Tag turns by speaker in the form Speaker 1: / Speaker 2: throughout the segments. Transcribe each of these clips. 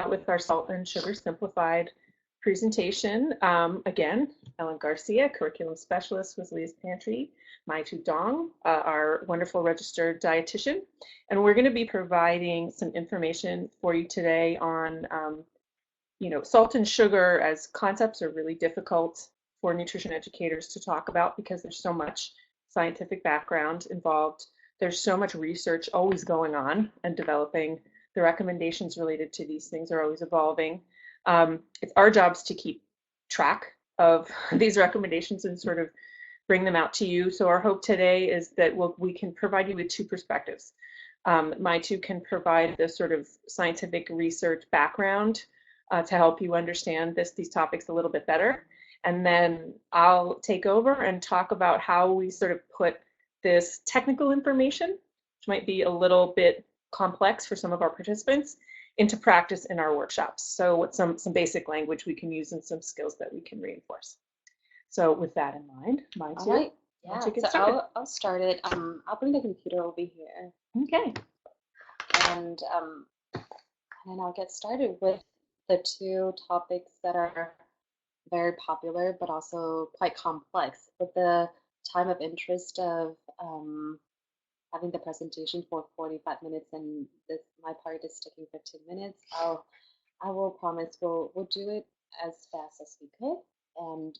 Speaker 1: with our Salt and Sugar Simplified presentation. Again, Ellen Garcia, Curriculum Specialist with Leah's Pantry, Mai Tu Dong, our wonderful registered dietitian. And we're going to be providing some information for you today on, salt and sugar as concepts are really difficult for nutrition educators to talk about because there's so much scientific background involved. There's so much research always going on and developing. The recommendations related to these things are always evolving. It's our jobs to keep track of these recommendations and sort of bring them out to you. So our hope today is that we can provide you with two perspectives. Mai Tu can provide the sort of scientific research background to help you understand these topics a little bit better. And then I'll take over and talk about how we sort of put this technical information, which might be a little bit complex for some of our participants, into practice in our workshops. So with some basic language we can use and some skills that we can reinforce. So with that in mind, Mai Tu,
Speaker 2: all right. Yeah, so I'll start it. I'll bring the computer over here.
Speaker 1: Okay.
Speaker 2: And I'll get started with the two topics that are very popular but also quite complex. With the time of interest of having the presentation for 45 minutes and my part is taking 15 minutes, I will promise we'll do it as fast as we could,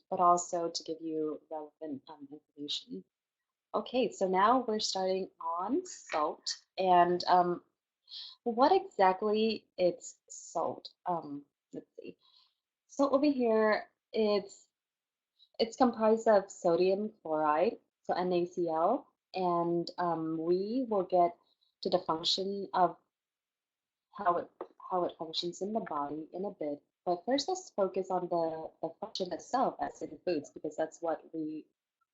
Speaker 2: but also to give you relevant information. Okay, so now we're starting on salt, and what exactly is salt? Let's see. So over here, it's comprised of sodium chloride, so NaCl, and we will get to the function of how it functions in the body in a bit. But first, let's focus on the function itself as in foods, because that's what we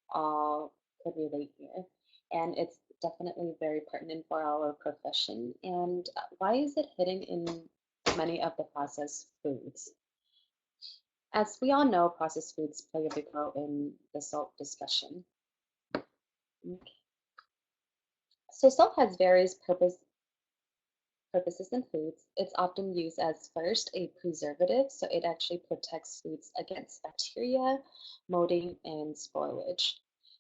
Speaker 2: all could relate here. And it's definitely very pertinent for our profession. And why is it hidden in many of the processed foods? As we all know, processed foods play a big role in the salt discussion. Okay. So salt has various purposes in foods. It's often used as first a preservative, so it actually protects foods against bacteria, molding, and spoilage.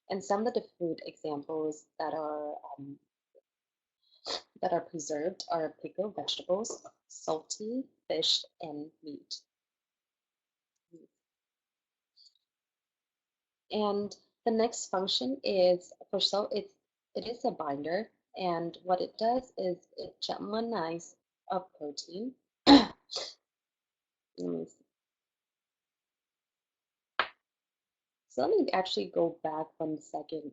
Speaker 2: And some of the food examples that are preserved are pickled vegetables, salty fish, and meat. And the next function is for salt. It is a binder, and what it does is it gelatinizes a protein. Let me see. So let me actually go back 1 second.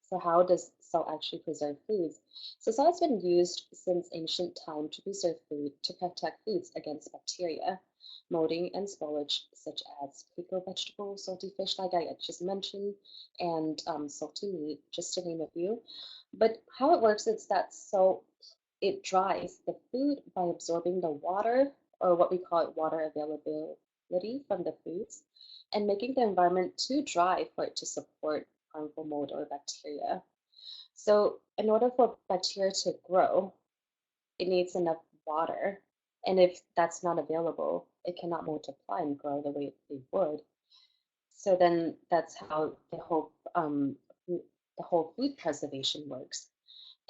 Speaker 2: So how does salt actually preserve foods? So salt has been used since ancient time to preserve food, to protect foods against bacteria, molding, and spoilage, such as pickled vegetables, salty fish, like I just mentioned, and salty meat, just to name a few. But how it works is that salt, it dries the food by absorbing the water, or what we call it water availability from the foods, and making the environment too dry for it to support harmful mold or bacteria. So in order for bacteria to grow, it needs enough water. And if that's not available, it cannot multiply and grow the way they would. So then that's how the whole food preservation works.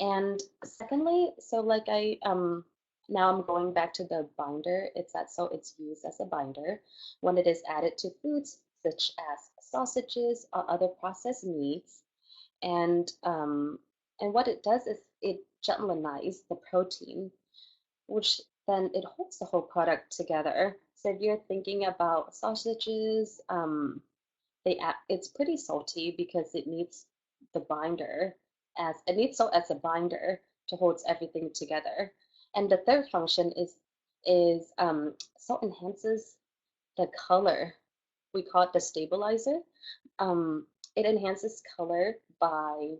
Speaker 2: And secondly, so like now I'm going back to the binder. So it's used as a binder when it is added to foods such as sausages or other processed meats. And what it does is it gelatinizes the protein, which then it holds the whole product together. So if you're thinking about sausages, it's pretty salty because it needs the binder salt as a binder to hold everything together. And the third function is salt enhances the color. We call it the stabilizer. It enhances color by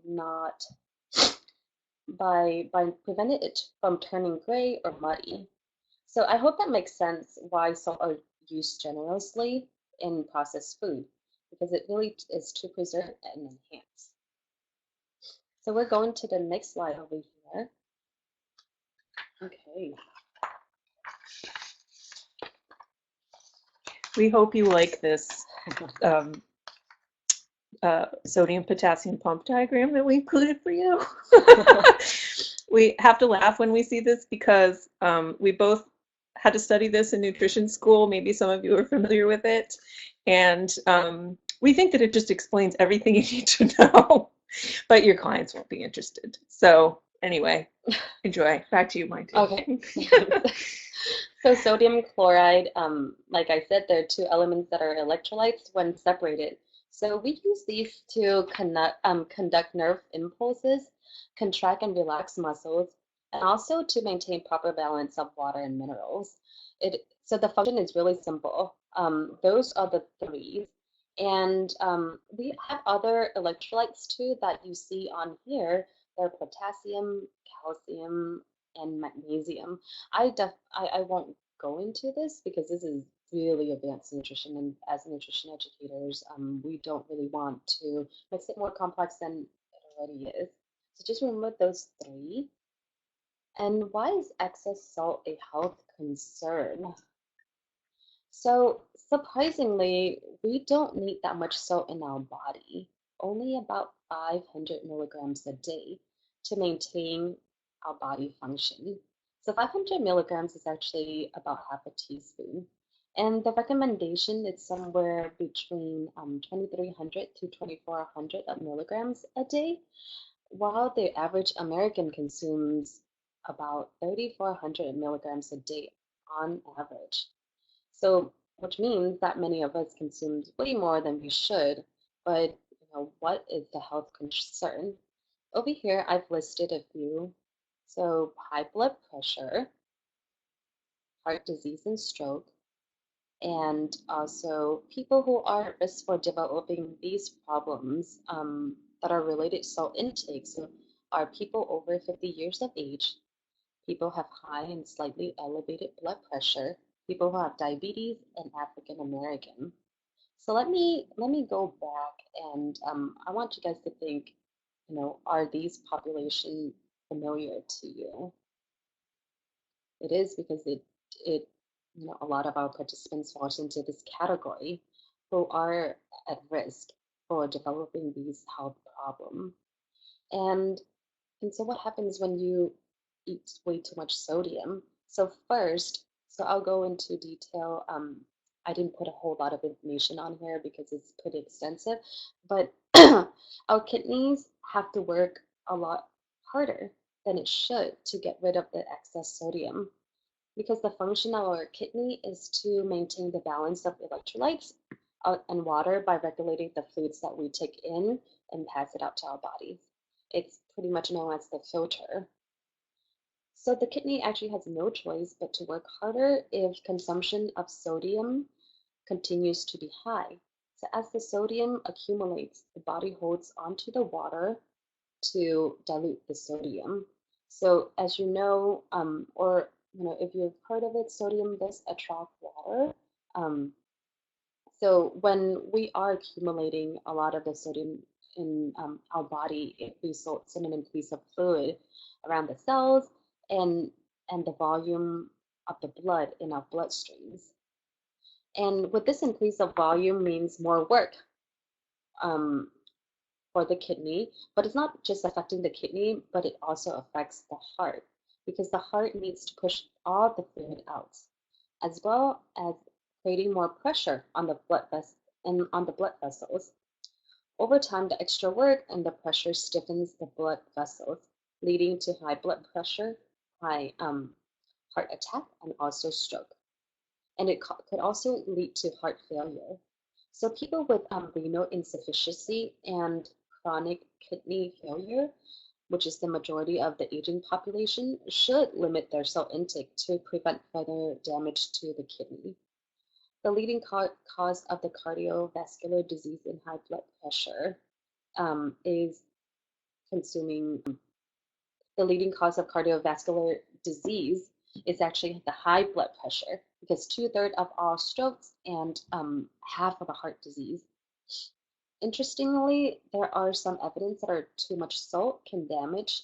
Speaker 2: preventing it from turning gray or muddy. So I hope that makes sense why salt are used generously in processed food, because it really is to preserve and enhance. So we're going to the next slide over here. Okay.
Speaker 1: We hope you like this um, sodium potassium pump diagram that we included for you. We have to laugh when we see this because we both had to study this in nutrition school. Maybe some of you are familiar with it. And we think that it just explains everything you need to know, but your clients won't be interested. So anyway, enjoy. Back to you, Mike.
Speaker 2: Okay. So sodium chloride, like I said, there are two elements that are electrolytes when separated. So we use these to conduct nerve impulses, contract and relax muscles, and also to maintain proper balance of water and minerals. So the function is really simple. Those are the three. And we have other electrolytes too that you see on here. They're potassium, calcium, and magnesium. I won't go into this because this is really advanced nutrition, and as nutrition educators, we don't really want to make it more complex than it already is. So just remember those three. And why is excess salt a health concern? So surprisingly, we don't need that much salt in our body, only about 500 milligrams a day to maintain our body function. So 500 milligrams is actually about half a teaspoon. And the recommendation is somewhere between 2,300 to 2,400 milligrams a day, while the average American consumes about 3,400 milligrams a day on average. So, which means that many of us consume way more than we should. But, what is the health concern? Over here, I've listed a few. So, high blood pressure, heart disease and stroke, and also people who are at risk for developing these problems that are related to salt intake. So, are people over 50 years of age, people have high and slightly elevated blood pressure, people who have diabetes, and African American. So let me go back, and I want you guys to think, are these population familiar to you? It is because it a lot of our participants falls into this category who are at risk for developing these health problems. And and so what happens when you eat way too much sodium? So first, so I'll go into detail. I didn't put a whole lot of information on here because it's pretty extensive, but our kidneys have to work a lot harder than it should to get rid of the excess sodium because the function of our kidney is to maintain the balance of electrolytes and water by regulating the fluids that we take in and pass it out to our bodies. It's pretty much known as the filter. So the kidney actually has no choice but to work harder if consumption of sodium continues to be high. So as the sodium accumulates, the body holds onto the water to dilute the sodium. So as you know, or if you've heard of it, sodium does attract water. Um, so when we are accumulating a lot of the sodium in our body, it results in an increase of fluid around the cells and the volume of the blood in our bloodstreams. And with this increase of volume means more work um, for the kidney, but it's not just affecting the kidney, but it also affects the heart because the heart needs to push all the fluid out, as well as creating more pressure on the blood vessels. Over time, the extra work and the pressure stiffens the blood vessels, leading to high blood pressure, high heart attack, and also stroke. And it could also lead to heart failure. So people with renal insufficiency and chronic kidney failure, which is the majority of the aging population, should limit their salt intake to prevent further damage to the kidney. The leading cause of the cardiovascular disease and high blood pressure is consuming. The leading cause of cardiovascular disease is actually the high blood pressure because two-thirds of all strokes and half of the heart disease. Interestingly, there are some evidence that too much salt can damage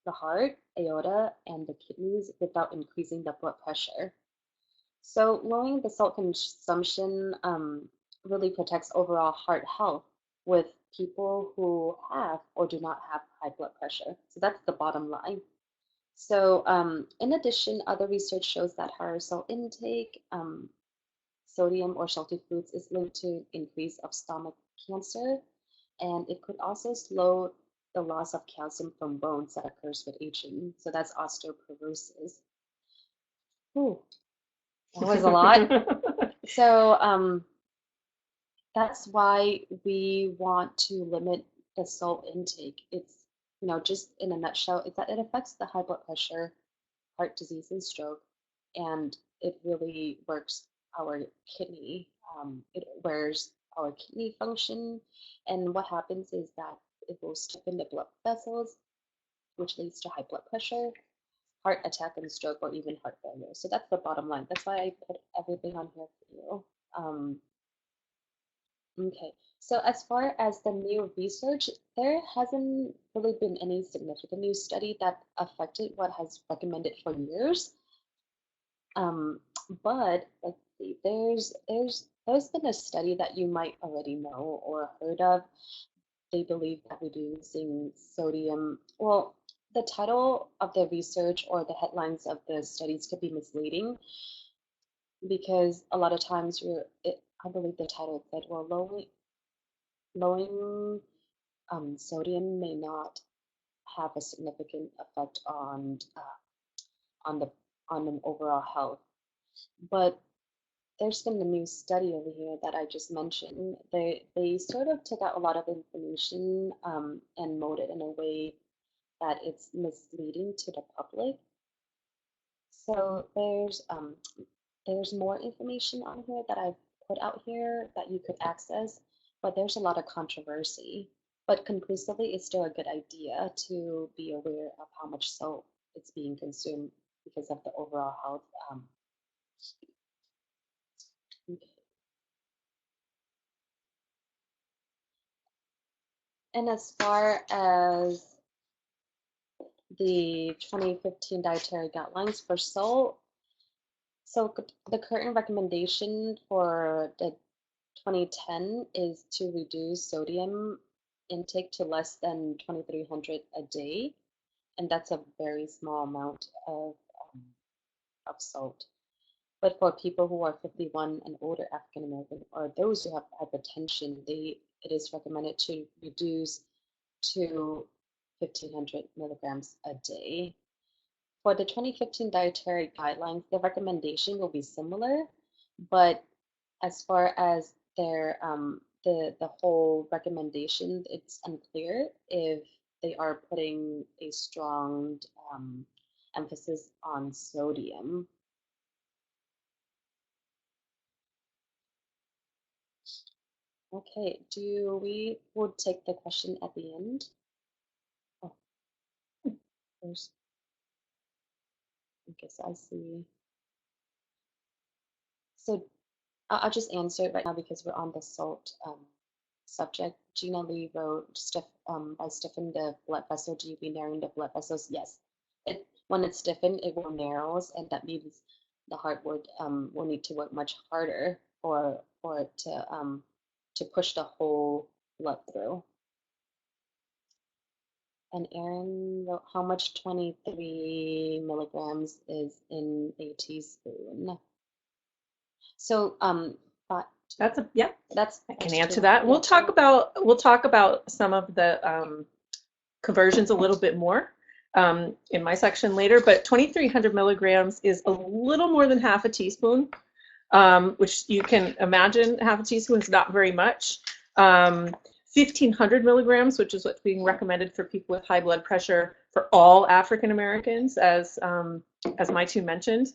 Speaker 2: the heart, aorta, and the kidneys without increasing the blood pressure. So lowering the salt consumption really protects overall heart health with people who have or do not have high blood pressure. So that's the bottom line. So in addition, other research shows that higher salt intake, sodium or salty foods is linked to increase of stomach cancer, and it could also slow the loss of calcium from bones that occurs with aging. So that's osteoporosis. Ooh, that was a lot. So that's why we want to limit the salt intake. It's, just in a nutshell, it's that it affects the high blood pressure, heart disease, and stroke, and it really works our kidney. It wears our kidney function, and what happens is that it will stiffen the blood vessels, which leads to high blood pressure, heart attack, and stroke, or even heart failure. So that's the bottom line. That's why I put everything on here for you. Okay, so as far as the new research, there hasn't really been any significant new study that affected what has recommended for years. But let's see, there's been a study that you might already know or heard of. They believe that reducing sodium, well, the title of the research or the headlines of the studies could be misleading because a lot of times I believe the title said, well, lowering sodium may not have a significant effect on the on an overall health. But there's been a new study over here that I just mentioned. They sort of took out a lot of information and mode it in a way that it's misleading to the public. So there's more information on here that I've put out here that you could access, but there's a lot of controversy. But conclusively, it's still a good idea to be aware of how much salt is being consumed because of the overall health. Okay. And as far as the 2015 Dietary Guidelines for salt, so the current recommendation for the 2010 is to reduce sodium intake to less than 2,300 a day, and that's a very small amount of salt. But for people who are 51 and older, African American, or those who have hypertension, it is recommended to reduce to 1,500 milligrams a day. For the 2015 dietary guidelines, the recommendation will be similar, but as far as the whole recommendation, it's unclear if they are putting a strong emphasis on sodium. Okay, we'll take the question at the end. Oh, there's, I guess I see. So I'll just answer it right now because we're on the salt subject. Gina Lee wrote, by stiffen the blood vessel, do you be narrowing the blood vessels? Yes. When it's stiffened, it will narrows, and that means the heart will need to work much harder for it to push the whole blood through. And Aaron wrote, how much 23 milligrams is in a teaspoon? So
Speaker 1: That's yep.
Speaker 2: That's
Speaker 1: I can answer that. We'll talk about some of the conversions a little bit more in my section later. But 2,300 milligrams is a little more than half a teaspoon, which you can imagine half a teaspoon is not very much. 1,500 milligrams, which is what's being recommended for people with high blood pressure for all African Americans, as my two mentioned,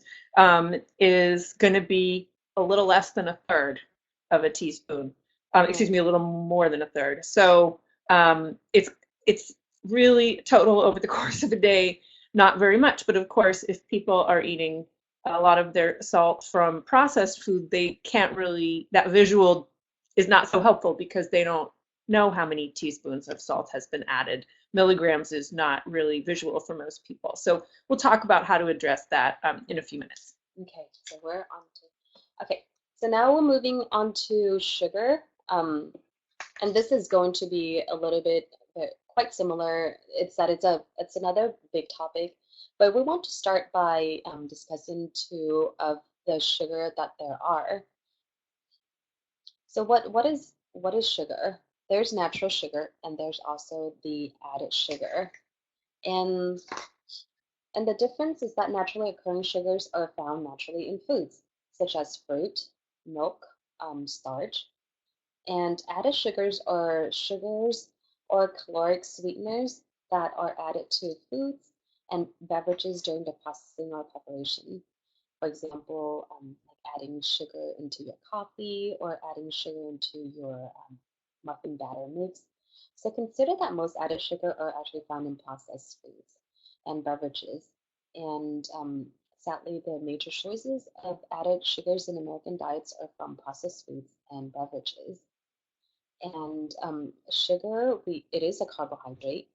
Speaker 1: is going to be a little less than a third of a teaspoon. Excuse me, a little more than a third. So it's really total over the course of a day, not very much. But of course, if people are eating a lot of their salt from processed food, they can't really, that visual is not so helpful because they don't know how many teaspoons of salt has been added. Milligrams is not really visual for most people. So we'll talk about how to address that in a few minutes.
Speaker 2: Okay, so we're on to, okay, so now we're moving on to sugar. And this is going to be a little bit quite similar. It's that it's another big topic, but we want to start by discussing two of the sugar that there are. So what is sugar? There's natural sugar and there's also the added sugar. And and the difference is that naturally occurring sugars are found naturally in foods, such as fruit, milk, starch, and added sugars or caloric sweeteners that are added to foods and beverages during the processing or preparation. For example, like adding sugar into your coffee or adding sugar into your muffin batter mix. So consider that most added sugar are actually found in processed foods and beverages. And sadly, the major sources of added sugars in American diets are from processed foods and beverages. And sugar, it is a carbohydrate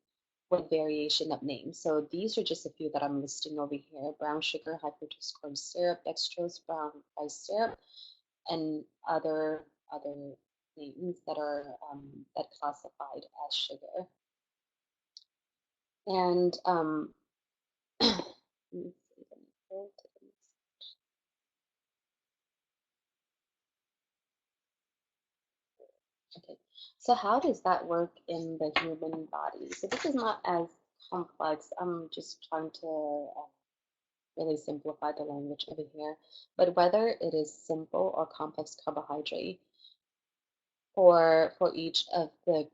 Speaker 2: with variation of names. So these are just a few that I'm listing over here: brown sugar, high fructose corn syrup, dextrose, brown rice syrup, and other names that are that classified as sugar. And let me see, let me go to the next. Okay, so how does that work in the human body? So this is not as complex. I'm just trying to really simplify the language over here. But whether it is simple or complex carbohydrate for each of the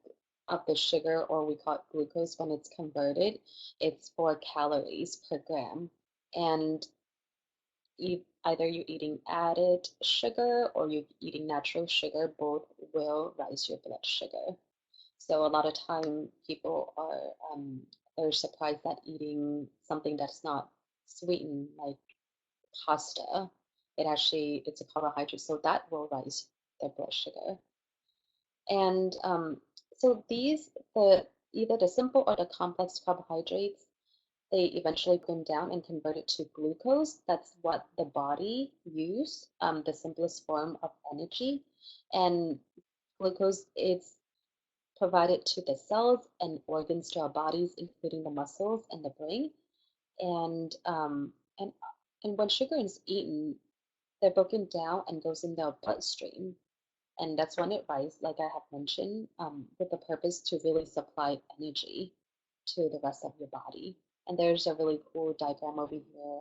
Speaker 2: sugar, or we call it glucose when it's converted, it's 4 calories per gram. And either you're eating added sugar or you're eating natural sugar, both will rise your blood sugar. So a lot of time people are they're surprised that eating something that's not sweetened, like pasta, it's a carbohydrate, so that will rise their blood sugar. And so the either the simple or the complex carbohydrates, they eventually break them down and convert it to glucose. That's what the body use, the simplest form of energy. And glucose is provided to the cells and organs to our bodies, including the muscles and the brain. And and when sugar is eaten, they're broken down and goes in the bloodstream. And that's when it rises, like I have mentioned, with the purpose to really supply energy to the rest of your body. And there's a really cool diagram over here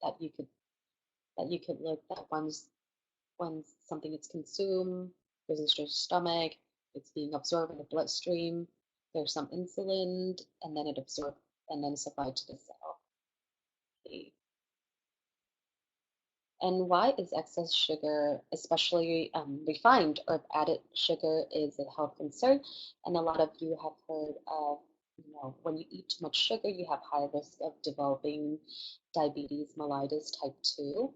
Speaker 2: that you could look at once something is consumed, goes into your stomach, it's being absorbed in the bloodstream, there's some insulin, and then it absorbed and then supplied to the cell. Okay. And why is excess sugar, especially refined or added sugar, is a health concern? And a lot of you have heard of, when you eat too much sugar, you have high risk of developing diabetes mellitus type 2,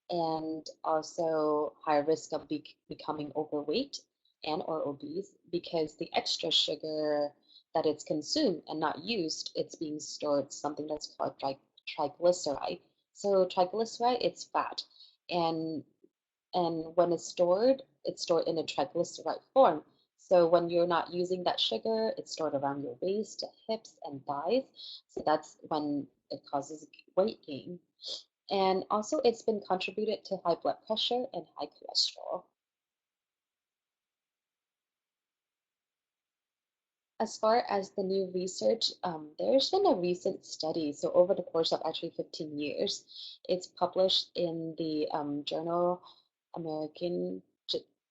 Speaker 2: and also high risk of becoming overweight and or obese because the extra sugar that it's consumed and not used, it's being stored something that's called triglyceride. So triglyceride, it's fat, and when it's stored in a triglyceride form. So when you're not using that sugar, it's stored around your waist, hips, and thighs. So that's when it causes weight gain. And also, it's been contributed to high blood pressure and high cholesterol. As far as the new research, there's been a recent study. So over the course of actually 15 years, it's published in the American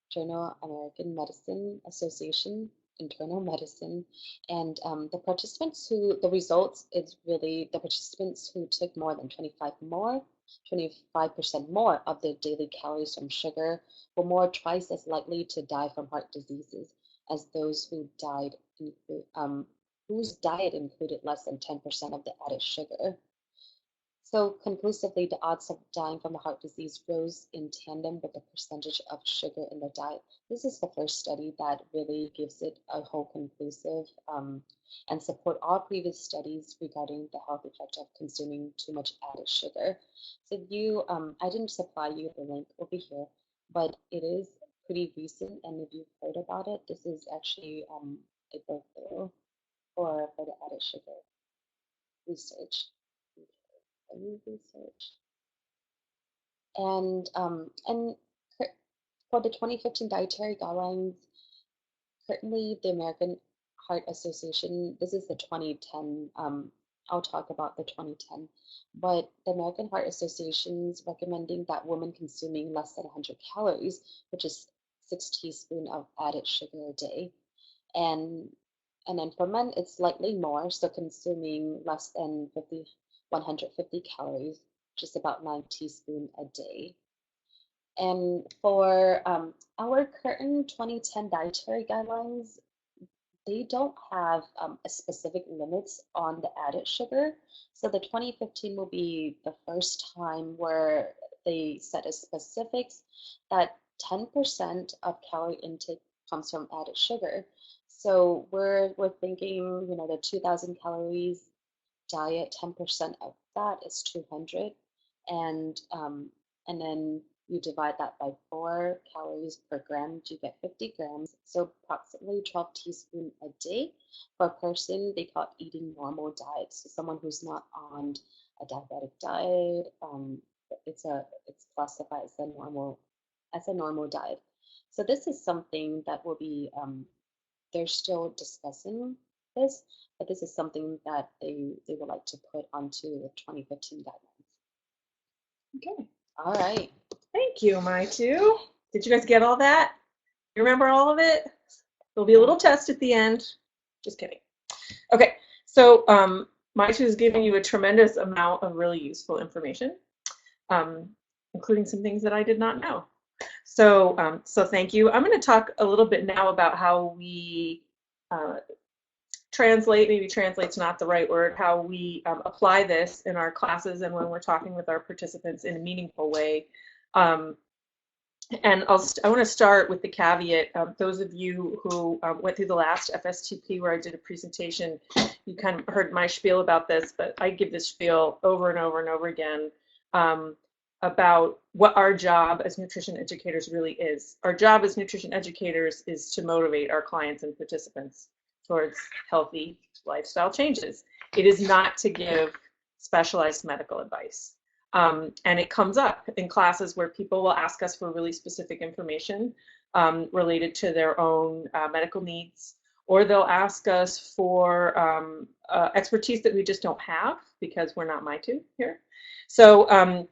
Speaker 2: Journal American Medicine Association, Internal Medicine, and the results is really the participants who took more than 25% more of their daily calories from sugar were more twice as likely to die from heart diseases as those whose diet included less than 10% of the added sugar. So conclusively, the odds of dying from a heart disease rose in tandem with the percentage of sugar in the diet. This is the first study that really gives it a whole conclusive and support all previous studies regarding the health effect of consuming too much added sugar. So I didn't supply you the link over here, but it is pretty recent, and if you've heard about it, this is actually a breakthrough for the added sugar research. Research. And for the 2015 Dietary Guidelines, currently the American Heart Association, this is the 2010, I'll talk about the 2010, but the American Heart Association is recommending that women consuming less than 100 calories, which is 6 teaspoons of added sugar a day, and and then for men it's slightly more, so consuming less than 150 calories, which is about 9 teaspoons a day. And for our current 2010 dietary guidelines, they don't have a specific limits on the added sugar. So the 2015 will be the first time where they set a specifics that 10% of calorie intake comes from added sugar. So we're thinking, the 2,000 calories diet, 10% of that is 200, and and then you divide that by 4 calories per gram, you get 50 grams. So approximately 12 teaspoons a day for a person. They call it eating normal diet. So someone who's not on a diabetic diet, it's classified as a normal diet. So this is something that will be they're still discussing this, but this is something that they would like to put onto the 2015 guidelines.
Speaker 1: Okay.
Speaker 2: All right.
Speaker 1: Thank you, my two. Did you guys get all that? You remember all of it? There'll be a little test at the end. Just kidding. Okay, so my two is giving you a tremendous amount of really useful information, including some things that I did not know. So, so thank you. I'm going to talk a little bit now about how we translate, maybe translate's not the right word, how we apply this in our classes and when we're talking with our participants in a meaningful way. And I want to start with the caveat. Those of you who went through the last FSTP where I did a presentation, you kind of heard my spiel about this, but I give this spiel over and over and over again about what our job as nutrition educators really is. Our job as nutrition educators is to motivate our clients and participants towards healthy lifestyle changes. It is not to give specialized medical advice. And it comes up in classes where people will ask us for really specific information related to their own medical needs, or they'll ask us for expertise that we just don't have because we're not my two here. So,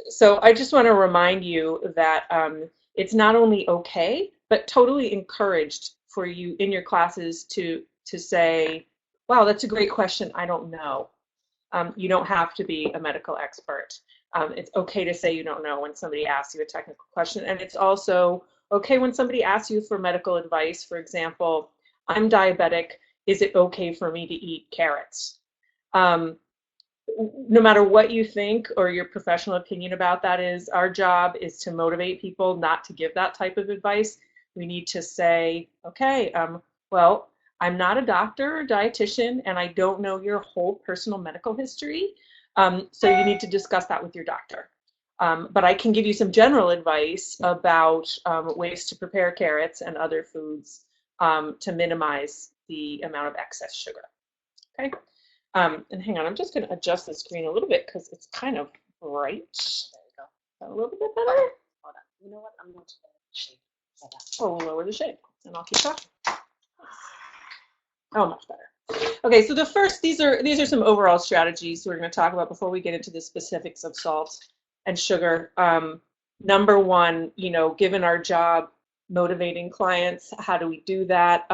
Speaker 1: so I just want to remind you that it's not only okay, but totally encouraged for you in your classes to say, wow, that's a great question, I don't know. You don't have to be a medical expert. It's okay to say you don't know when somebody asks you a technical question, and it's also okay when somebody asks you for medical advice. For example, I'm diabetic, is it okay for me to eat carrots? No matter what you think or your professional opinion about that is, our job is to motivate people not to give that type of advice. We need to say, okay, well, I'm not a doctor or dietitian, and I don't know your whole personal medical history, so you need to discuss that with your doctor. But I can give you some general advice about ways to prepare carrots and other foods to minimize the amount of excess sugar. Okay. And hang on, I'm just going to adjust the screen a little bit because it's kind of bright. There we go. A little bit better?
Speaker 2: Hold on. You know what? I'm going to shade.
Speaker 1: Oh, we'll lower the shade and I'll keep talking. Oh, much better. Okay, so the first, these are some overall strategies we're going to talk about before we get into the specifics of salt and sugar. Number one, given our job motivating clients, how do we do that?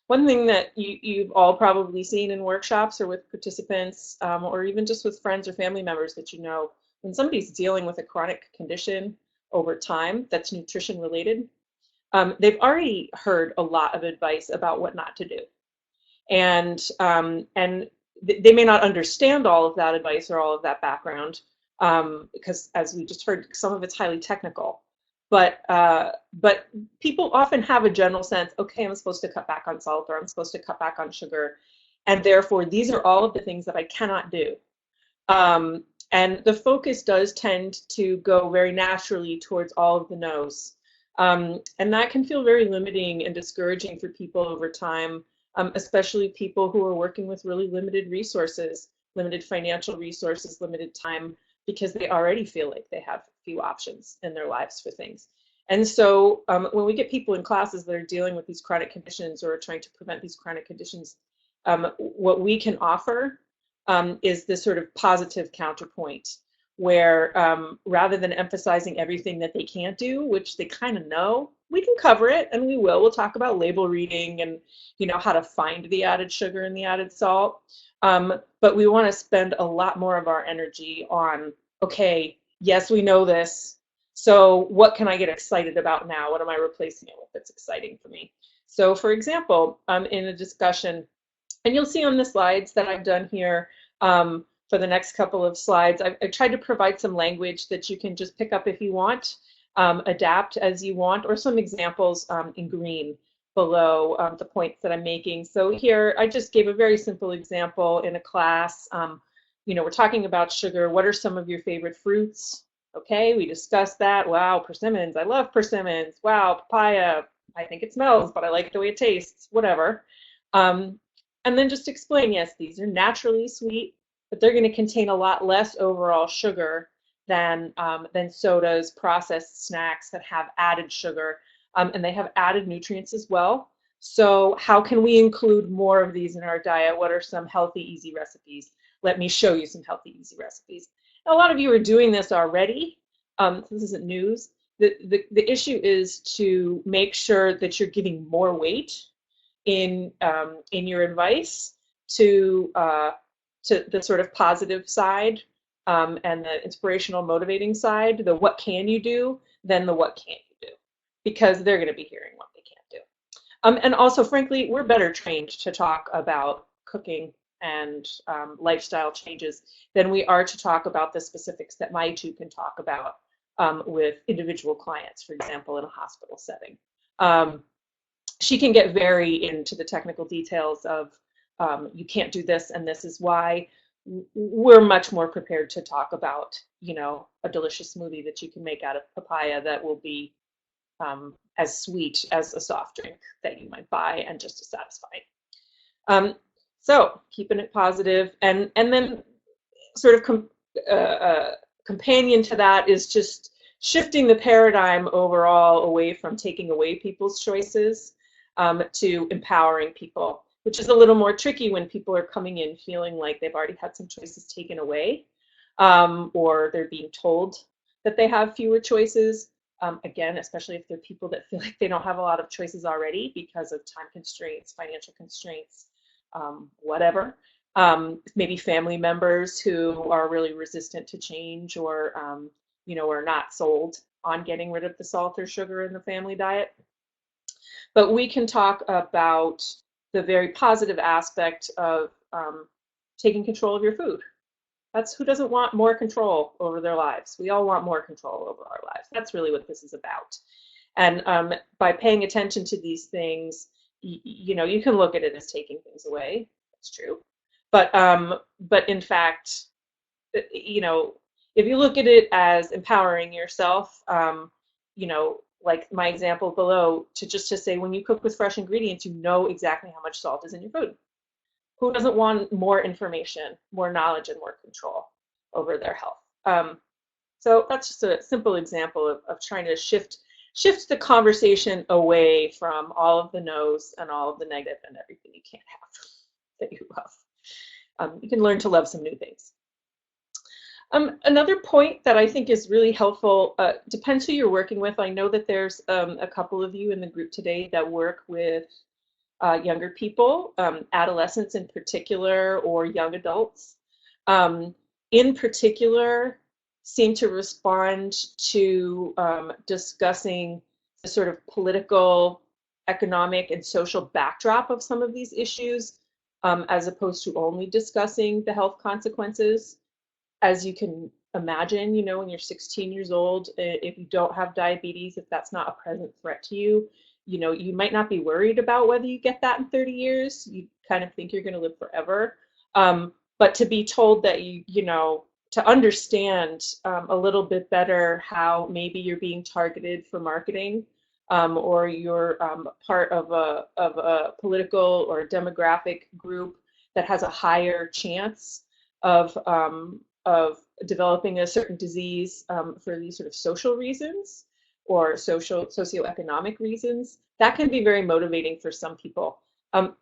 Speaker 1: One thing that you've all probably seen in workshops or with participants, or even just with friends or family members that you know, when somebody's dealing with a chronic condition over time that's nutrition related, they've already heard a lot of advice about what not to do. And they may not understand all of that advice or all of that background, because as we just heard, some of it's highly technical. But people often have a general sense, okay, I'm supposed to cut back on salt or I'm supposed to cut back on sugar. And therefore, these are all of the things that I cannot do. And the focus does tend to go very naturally towards all of the no's. And that can feel very limiting and discouraging for people over time, especially people who are working with really limited resources, limited financial resources, limited time, because they already feel like they have few options in their lives for things. And so when we get people in classes that are dealing with these chronic conditions or trying to prevent these chronic conditions, what we can offer is this sort of positive counterpoint where rather than emphasizing everything that they can't do, which they kind of know, we can cover it, and we will. We'll talk about label reading and how to find the added sugar and the added salt. But we want to spend a lot more of our energy on, okay, yes, we know this. So what can I get excited about now? What am I replacing it with that's exciting for me? So for example, in a discussion, and you'll see on the slides that I've done here, for the next couple of slides, I tried to provide some language that you can just pick up if you want, adapt as you want, or some examples in green below the points that I'm making. So here, I just gave a very simple example in a class. We're talking about sugar. What are some of your favorite fruits? Okay, we discussed that. Wow, persimmons. I love persimmons. Wow, papaya. I think it smells, but I like the way it tastes. Whatever. And then just explain, yes, these are naturally sweet, but they're going to contain a lot less overall sugar than sodas, processed snacks that have added sugar, and they have added nutrients as well. So how can we include more of these in our diet? What are some healthy, easy recipes? Let me show you some healthy, easy recipes. Now, a lot of you are doing this already. This isn't news. The issue is to make sure that you're giving more weight in your advice to the sort of positive side and the inspirational, motivating side, the what can you do, than the what can't you do, because they're going to be hearing what they can't do. And also, frankly, we're better trained to talk about cooking and lifestyle changes than we are to talk about the specifics that my two can talk about with individual clients, for example, in a hospital setting. She can get very into the technical details of you can't do this and this is why. We're much more prepared to talk about, a delicious smoothie that you can make out of papaya that will be as sweet as a soft drink that you might buy and just as satisfying. So keeping it positive, and then sort of companion to that is just shifting the paradigm overall away from taking away people's choices to empowering people, which is a little more tricky when people are coming in feeling like they've already had some choices taken away, or they're being told that they have fewer choices. Again, especially if they're people that feel like they don't have a lot of choices already because of time constraints, financial constraints, whatever. Maybe family members who are really resistant to change, or are not sold on getting rid of the salt or sugar in the family diet. But we can talk about the very positive aspect of taking control of your food. That's who doesn't want more control over their lives. We all want more control over our lives. That's really what this is about. And by paying attention to these things, you can look at it as taking things away. That's true. But in fact, if you look at it as empowering yourself, like my example below, to say when you cook with fresh ingredients, you know exactly how much salt is in your food. Who doesn't want more information, more knowledge, and more control over their health? So that's just a simple example of trying to shift the conversation away from all of the no's and all of the negative and everything you can't have that you love. You can learn to love some new things. Another point that I think is really helpful, depends who you're working with. I know that there's a couple of you in the group today that work with younger people, adolescents in particular, or young adults. In particular, seem to respond to discussing the sort of political, economic, and social backdrop of some of these issues as opposed to only discussing the health consequences. As you can imagine, you know, when you're 16 years old, if you don't have diabetes, if that's not a present threat to you, you know, you might not be worried about whether you get that in 30 years. You kind of think you're going to live forever. But to be told that you know, to understand a little bit better how maybe you're being targeted for marketing, or you're part of a political or demographic group that has a higher chance of developing a certain disease for these sort of social reasons or socioeconomic reasons, that can be very motivating for some people.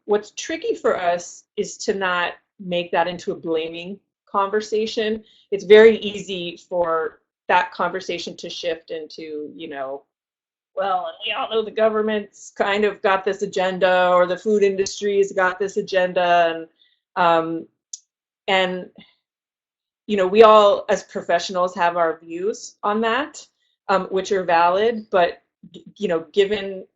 Speaker 1: What's tricky for us is to not make that into a blaming conversation. It's very easy for that conversation to shift into, you know, well, and we all know the government's kind of got this agenda, or the food industry has got this agenda, and you know, we all as professionals have our views on that, which are valid, but you know, given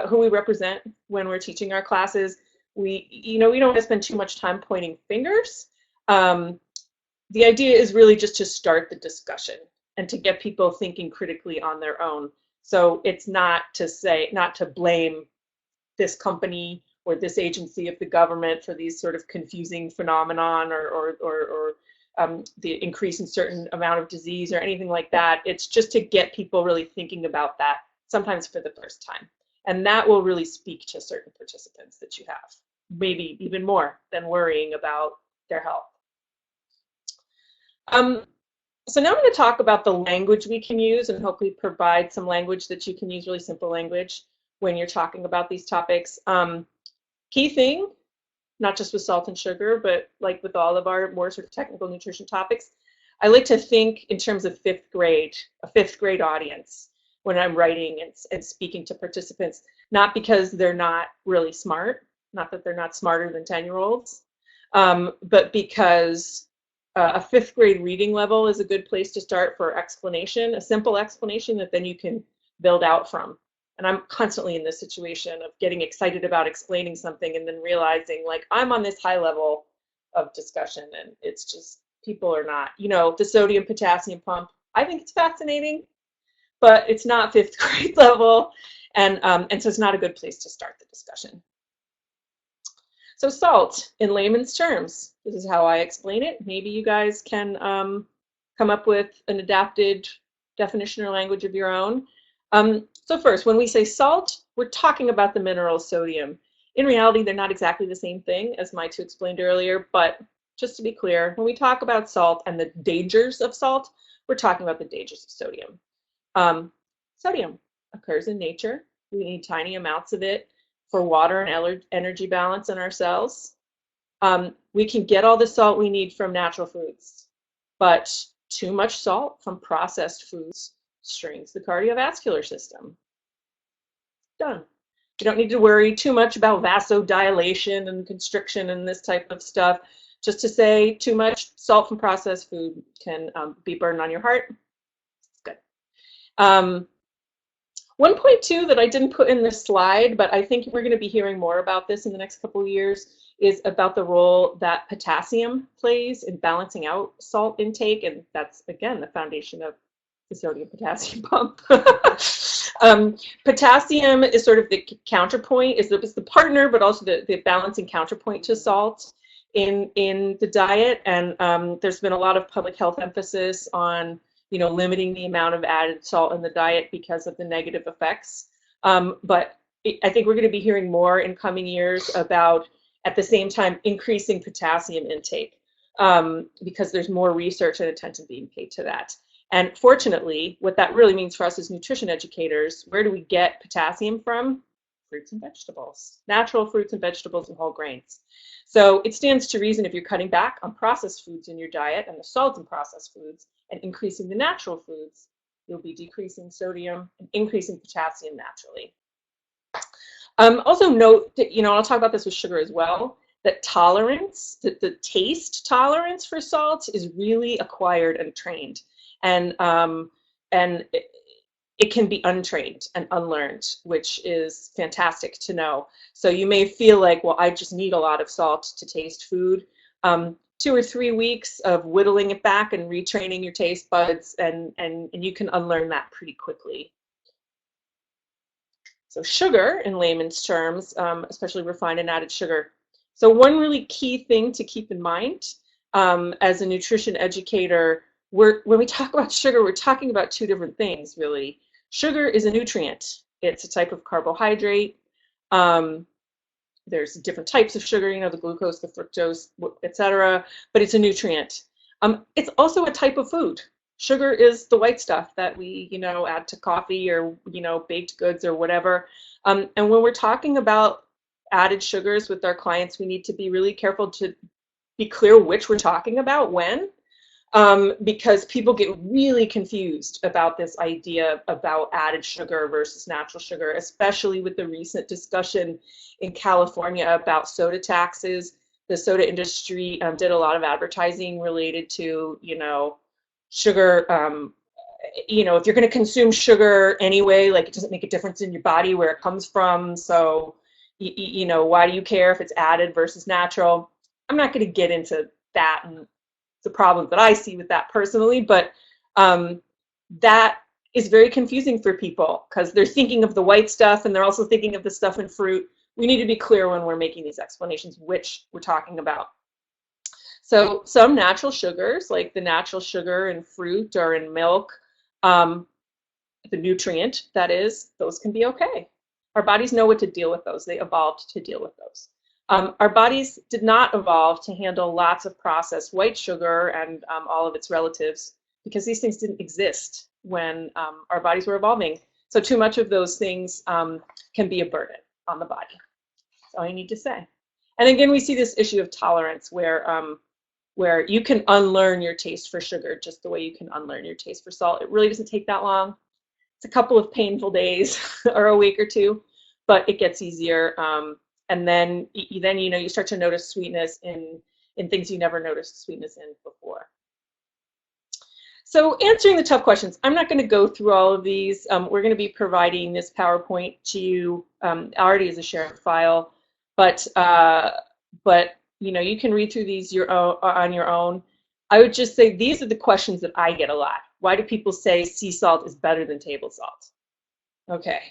Speaker 1: who we represent when we're teaching our classes, we don't want to spend too much time pointing fingers. The idea is really just to start the discussion and to get people thinking critically on their own. So it's not to blame this company or this agency of the government for these sort of confusing phenomenon, or the increase in certain amount of disease or anything like that. It's just to get people really thinking about that, sometimes for the first time. And that will really speak to certain participants that you have, maybe even more than worrying about their health. So now I'm going to talk about the language we can use and hopefully provide some language that you can use, really simple language, when you're talking about these topics. Key thing, not just with salt and sugar, but like with all of our more sort of technical nutrition topics, I like to think in terms of a fifth grade audience when I'm writing and speaking to participants, not because they're not really smart, not that they're not smarter than 10-year-olds, but because a fifth grade reading level is a good place to start for explanation, a simple explanation that then you can build out from. And I'm constantly in this situation of getting excited about explaining something and then realizing, like, I'm on this high level of discussion and it's just, people are not. You know, the sodium potassium pump, I think it's fascinating, but it's not fifth grade level. And so it's not a good place to start the discussion. So salt, in layman's terms, this is how I explain it. Maybe you guys can come up with an adapted definition or language of your own. So first, when we say salt, we're talking about the mineral sodium. In reality, they're not exactly the same thing, as my two explained earlier, but just to be clear, when we talk about salt and the dangers of salt, we're talking about the dangers of sodium. Sodium occurs in nature. We need tiny amounts of it for water and energy balance in our cells. We can get all the salt we need from natural foods, but too much salt from processed foods strains the cardiovascular system. Done. You don't need to worry too much about vasodilation and constriction and this type of stuff. Just to say, too much salt from processed food can be a burden on your heart. It's good. 1.2 that I didn't put in this slide, but I think we're going to be hearing more about this in the next couple of years, is about the role that potassium plays in balancing out salt intake. And that's, again, the foundation of the sodium potassium pump. Potassium is sort of the counterpoint, is the partner, but also the balancing counterpoint to salt in the diet. And there's been a lot of public health emphasis on, you know, limiting the amount of added salt in the diet because of the negative effects. But I think we're going to be hearing more in coming years about, at the same time, increasing potassium intake, because there's more research and attention being paid to that. And fortunately, what that really means for us as nutrition educators, where do we get potassium from? Fruits and vegetables, natural fruits and vegetables and whole grains. So it stands to reason, if you're cutting back on processed foods in your diet and the salt in processed foods and increasing the natural foods, you'll be decreasing sodium and increasing potassium naturally. Also note that, you know, I'll talk about this with sugar as well, that tolerance, that the taste tolerance for salt is really acquired and trained. And it can be untrained and unlearned, which is fantastic to know. So you may feel like, well, I just need a lot of salt to taste food. 2 or 3 weeks of whittling it back and retraining your taste buds, and you can unlearn that pretty quickly. So sugar, in layman's terms, especially refined and added sugar. So one really key thing to keep in mind as a nutrition educator, when we talk about sugar, we're talking about two different things, really. Sugar is a nutrient. It's a type of carbohydrate. There's different types of sugar, the glucose, the fructose, etc. But it's a nutrient. It's also a type of food. Sugar is the white stuff that we, add to coffee or, baked goods or whatever. And when we're talking about added sugars with our clients, we need to be really careful to be clear which we're talking about when, because people get really confused about this idea about added sugar versus natural sugar, especially with the recent discussion in California about soda taxes. The soda industry did a lot of advertising related to, sugar. If you're going to consume sugar anyway, like, it doesn't make a difference in your body where it comes from. So, why do you care if it's added versus natural? I'm not going to get into that and the problems that I see with that personally, but that is very confusing for people because they're thinking of the white stuff and they're also thinking of the stuff in fruit. We need to be clear when we're making these explanations which we're talking about. So some natural sugars, like the natural sugar in fruit or in milk, the nutrient that is, those can be okay. Our bodies know what to deal with those. They evolved to deal with those. Our bodies did not evolve to handle lots of processed white sugar and all of its relatives, because these things didn't exist when our bodies were evolving. So too much of those things can be a burden on the body. That's all you need to say. And again, we see this issue of tolerance where you can unlearn your taste for sugar just the way you can unlearn your taste for salt. It really doesn't take that long. It's a couple of painful days or a week or two, but it gets easier. And then you start to notice sweetness in things you never noticed sweetness in before. So answering the tough questions, I'm not going to go through all of these. We're going to be providing this PowerPoint to you already as a shared file, but you can read through these on your own. I would just say these are the questions that I get a lot. Why do people say sea salt is better than table salt? Okay,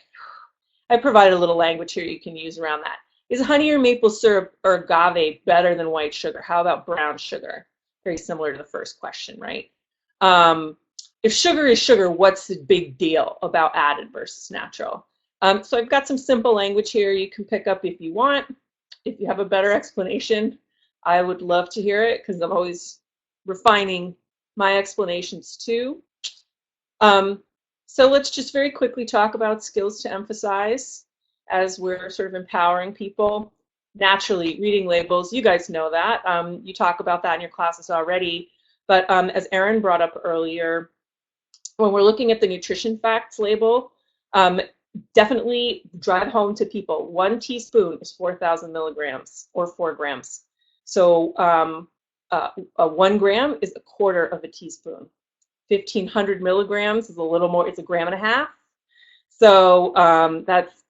Speaker 1: I provided a little language here you can use around that. Is honey or maple syrup or agave better than white sugar? How about brown sugar? Very similar to the first question, right? If sugar is sugar, what's the big deal about added versus natural? So I've got some simple language here you can pick up if you want. If you have a better explanation, I would love to hear it because I'm always refining my explanations too. So let's just very quickly talk about skills to emphasize as we're sort of empowering people. Naturally, reading labels, you guys know that. You talk about that in your classes already. But as Erin brought up earlier, when we're looking at the nutrition facts label, definitely drive home to people. 1 teaspoon is 4,000 milligrams or 4 grams. So 1 gram is a quarter of a teaspoon. 1,500 milligrams is a little more, it's 1.5 grams. So that's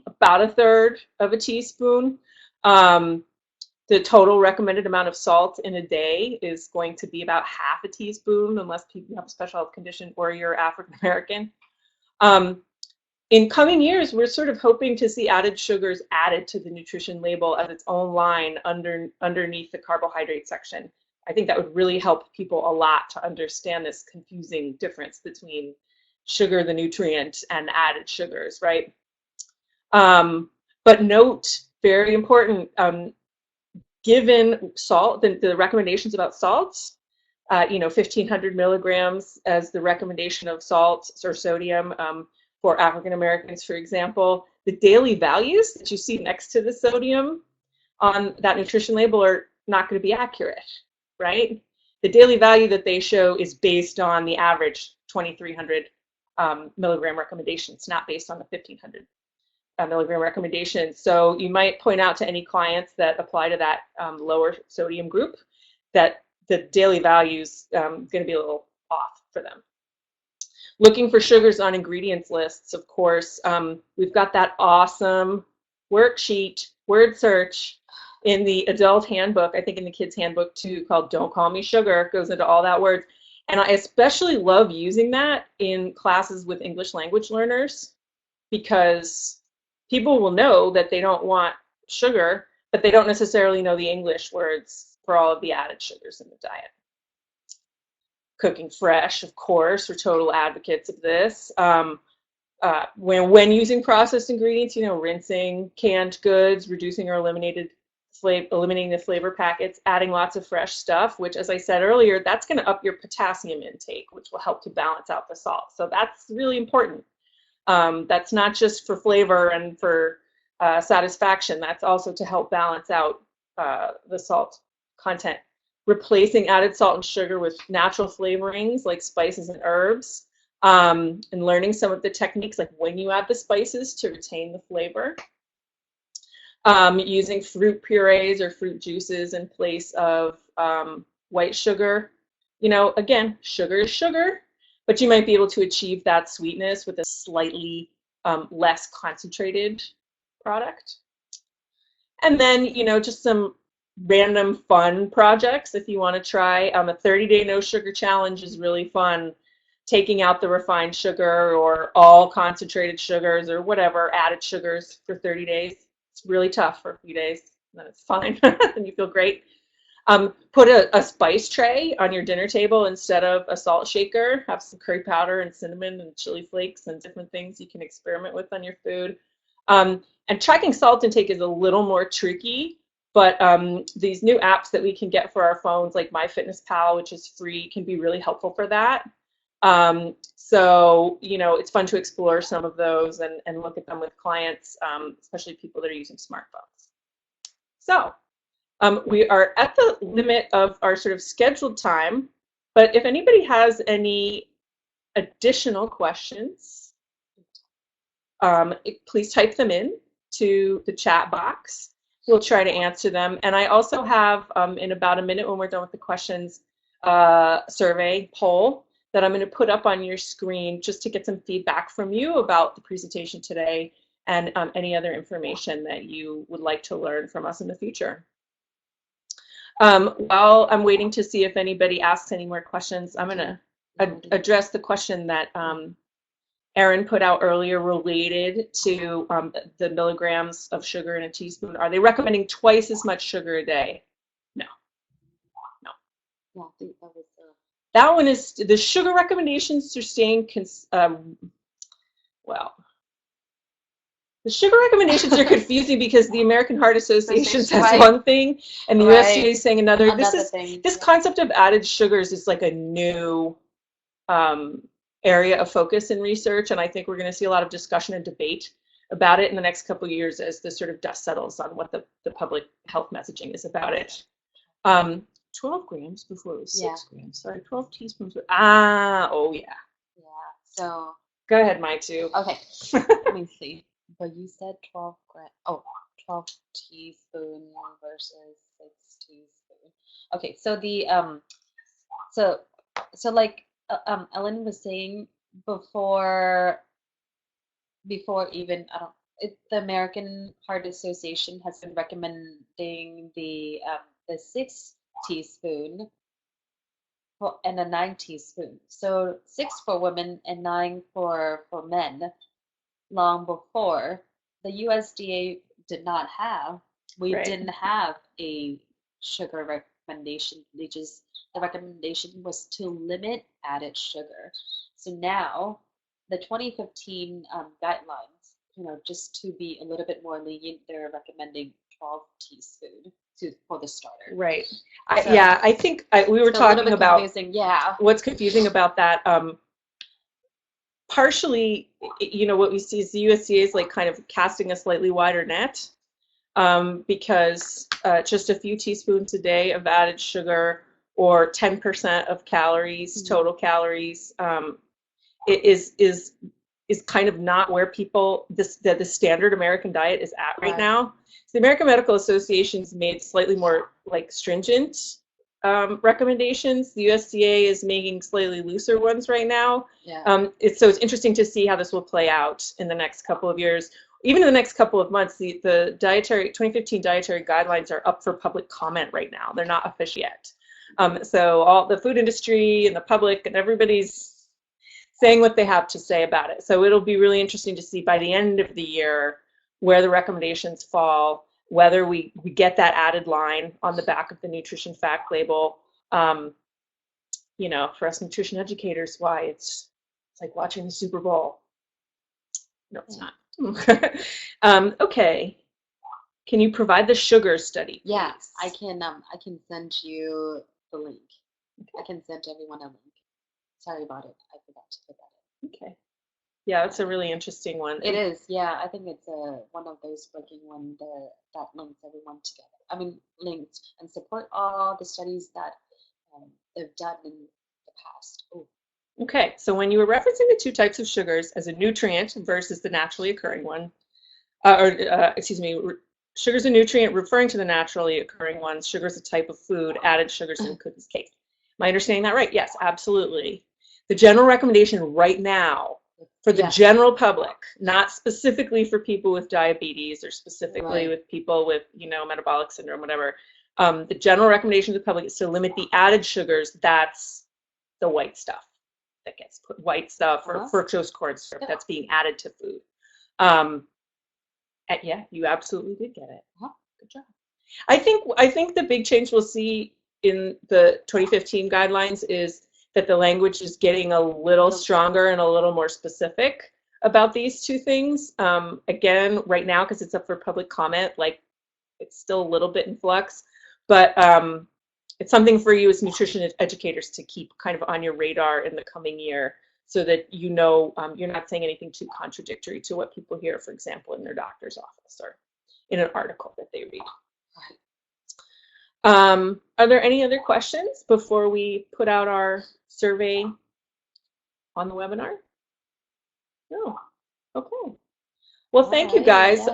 Speaker 1: about 1/3 of a teaspoon. The total recommended amount of salt in a day is going to be about 1/2 a teaspoon, unless people have a special health condition or you're African American. In coming years, we're sort of hoping to see added sugars added to the nutrition label as its own line underneath the carbohydrate section. I think that would really help people a lot to understand this confusing difference between sugar, the nutrient, and added sugars, right? But note, very important, given salt, the recommendations about salts, 1,500 milligrams as the recommendation of salt or sodium for African Americans, for example, the daily values that you see next to the sodium on that nutrition label are not going to be accurate, right? The daily value that they show is based on the average 2,300 milligram recommendation. It's not based on the 1,500 milligram recommendation. So you might point out to any clients that apply to that lower sodium group that the daily value's going to be a little off for them. Looking for sugars on ingredients lists, of course. We've got that awesome worksheet, word search in the adult handbook, I think in the kids handbook too, called Don't Call Me Sugar. It goes into all that words. And I especially love using that in classes with English language learners, because people will know that they don't want sugar, but they don't necessarily know the English words for all of the added sugars in the diet. Cooking fresh, of course, we're total advocates of this. When using processed ingredients, rinsing canned goods, reducing or eliminating the flavor packets, adding lots of fresh stuff, which, as I said earlier, that's going to up your potassium intake, which will help to balance out the salt. So that's really important. That's not just for flavor and for satisfaction. That's also to help balance out the salt content. Replacing added salt and sugar with natural flavorings like spices and herbs, and learning some of the techniques like when you add the spices to retain the flavor. Using fruit purees or fruit juices in place of white sugar. Again, sugar is sugar, but you might be able to achieve that sweetness with a slightly less concentrated product. And then, just some random fun projects if you want to try. A 30-day no sugar challenge is really fun. Taking out the refined sugar or all concentrated sugars or whatever added sugars for 30 days. It's really tough for a few days, and then it's fine, and you feel great. Put a spice tray on your dinner table instead of a salt shaker. Have some curry powder and cinnamon and chili flakes and different things you can experiment with on your food. And tracking salt intake is a little more tricky, but these new apps that we can get for our phones, like MyFitnessPal, which is free, can be really helpful for that. So, it's fun to explore some of those and look at them with clients, especially people that are using smartphones. So, we are at the limit of our sort of scheduled time, but if anybody has any additional questions, please type them in to the chat box. We'll try to answer them. And I also have, in about a minute when we're done with the questions, survey poll that I'm going to put up on your screen just to get some feedback from you about the presentation today and any other information that you would like to learn from us in the future. While I'm waiting to see if anybody asks any more questions, I'm going to address the question that Erin put out earlier related to the milligrams of sugar in a teaspoon. Are they recommending twice as much sugar a day? No. No.
Speaker 2: Yeah, I think that was
Speaker 1: that one is the sugar recommendations are staying, well, the sugar recommendations are confusing because the American Heart Association says one thing and the USDA is saying another. This concept of added sugars is like a new area of focus in research, and I think we're going to see a lot of discussion and debate about it in the next couple of years as the sort of dust settles on what the public health messaging is about it. 12 grams before it was 6 grams. Sorry, 12 teaspoons. Oh yeah.
Speaker 2: Yeah. So
Speaker 1: go ahead, Mai too.
Speaker 2: Okay. Let me see. But you said 12 grams. Oh, 12 teaspoon versus 6 teaspoon. Okay. So the so like Ellen was saying before even the American Heart Association has been recommending the 6 teaspoon and a 9 teaspoon. So 6 for women and 9 for men. Long before the USDA did not have, didn't have a sugar recommendation. The recommendation was to limit added sugar. So now the 2015 guidelines, just to be a little bit more lenient, they're recommending 12 teaspoon for the starter.
Speaker 1: Right. I think we were talking about
Speaker 2: confusing.
Speaker 1: What's confusing about that. Partially, what we see is the USDA is like kind of casting a slightly wider net, because just a few teaspoons a day of added sugar or 10% of calories, total calories, is kind of not where the standard American diet is at right now. So the American Medical Association's made slightly more like stringent recommendations. The USDA is making slightly looser ones right now.
Speaker 2: Yeah.
Speaker 1: It's interesting to see how this will play out in the next couple of years. Even in the next couple of months, the 2015 dietary guidelines are up for public comment right now. They're not official yet. So all the food industry and the public and everybody's saying what they have to say about it. So it'll be really interesting to see by the end of the year where the recommendations fall, whether we get that added line on the back of the nutrition fact label. You know, for us nutrition educators, why it's like watching the Super Bowl. No, it's not. Okay. Can you provide the sugar study?
Speaker 2: Yeah,
Speaker 1: Please?
Speaker 2: I can send you the link. I can send everyone a link. Sorry about it. I forgot to put that in.
Speaker 1: Okay. Yeah, that's a really interesting one.
Speaker 2: It is, yeah. I think it's one of those working one that links everyone together. I mean, links and support all the studies that they've done in the past. Oh,
Speaker 1: Okay, so when you were referencing the two types of sugars as a nutrient versus the naturally occurring one, excuse me, sugar's a nutrient referring to the naturally occurring ones. Sugar's a type of food, added sugars in cookies, cake. Am I understanding that right? Yes, absolutely. The general recommendation right now for the general public, not specifically for people with diabetes or specifically with people with, you know, metabolic syndrome, whatever. The general recommendation to the public is to limit the added sugars. That's the white stuff that gets put, white stuff or fructose corn syrup that's being added to food. Yeah, you absolutely did get it. Good job. I think the big change we'll see in the 2015 guidelines is that the language is getting a little stronger and a little more specific about these two things. Again, right now, because it's up for public comment, like it's still a little bit in flux, but it's something for you as nutrition educators to keep kind of on your radar in the coming year so that you know you're not saying anything too contradictory to what people hear, for example, in their doctor's office or in an article that they read. Are there any other questions before we put out our survey on the webinar? No. Okay. Well, thank you guys.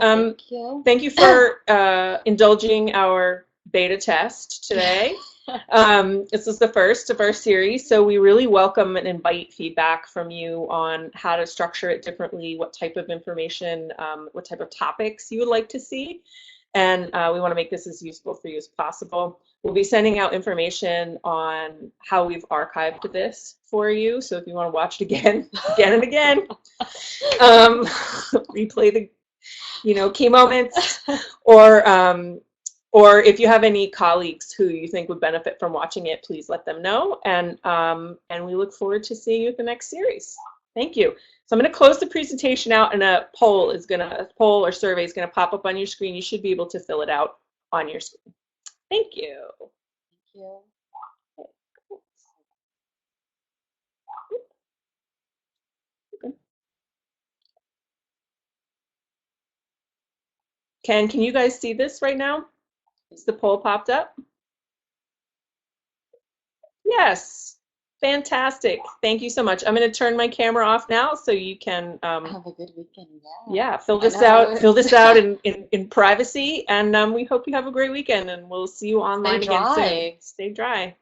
Speaker 1: Thank you for indulging our beta test today. This is the first of our series, so we really welcome and invite feedback from you on how to structure it differently, what type of information, what type of topics you would like to see. And we want to make this as useful for you as possible. We'll be sending out information on how we've archived this for you. So if you want to watch it again and again, replay the, you know, key moments, or if you have any colleagues who you think would benefit from watching it, please let them know. And we look forward to seeing you at the next series. Thank you. So I'm going to close the presentation out, and a poll or survey is going to pop up on your screen. You should be able to fill it out on your screen. Thank you.
Speaker 2: Thank you.
Speaker 1: Can you guys see this right now? Is the poll popped up? Yes. Fantastic. Thank you so much. I'm going to turn my camera off now so you can
Speaker 2: have a good weekend.
Speaker 1: Yeah, fill this out in privacy, and we hope you have a great weekend, and we'll see you online again soon. Stay dry.